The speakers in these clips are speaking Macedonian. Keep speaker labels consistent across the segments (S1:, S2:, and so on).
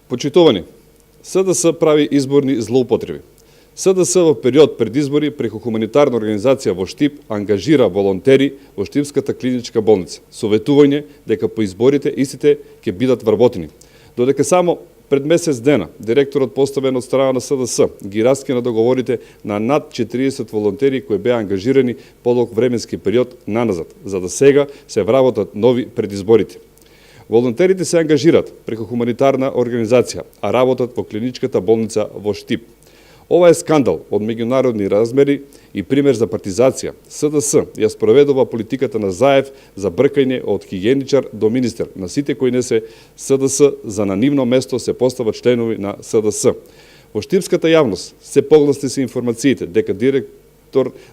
S1: Почитувани, СДС прави изборни злоупотреби. СДС во период пред избори преку хуманитарна организација во Штип ангажира волонтери во Штипската клиничка болница, советување дека по изборите истите ќе бидат вработени. Додека само пред месец дена директорот поставен од страна на СДС ги раскина договорите на над 40 волонтери кои беа ангажирани подолг временски период наназад, за да сега се вработат нови пред изборите. Волонтерите се ангажират преку хуманитарна организација, а работат во клиничката болница во Штип. Ова е скандал од меѓународни размери и пример за партизација. СДС ја спроведува политиката на Заев за бркање од хигиеничар до министер. На сите кои не се СДС, за на нивно место се постават членови на СДС. Во штипската јавност се погласни се информациите дека директор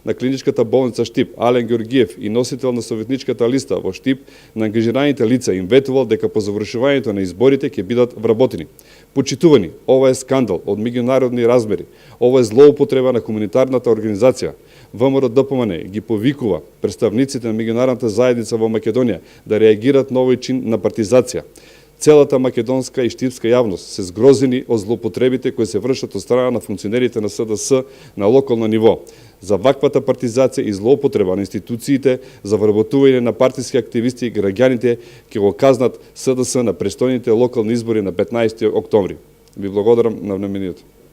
S1: на клиничката болница Штип, Ален Георгиев и носител на советничката листа во Штип, на ангажираните лица им ветувал дека по завршувањето на изборите ќе бидат вработени. Почитувани, ова е скандал од меѓународни размери. Ова е злоупотреба на хуманитарната организација. ВМРО ДПМН ги повикува представниците на меѓународната заедница во Македонија да реагират на овој чин на партизација. Целата македонска и штипска јавност се згрозени од злоупотребите кои се вршат од страна на функционерите на СДС на локално ниво. За ваквата партизација и злоупотреба на институциите за вработување на партиски активисти и граѓаните ќе го казнат СДС на престојните локални избори на 15 октомври. Ви благодарам на вниманието.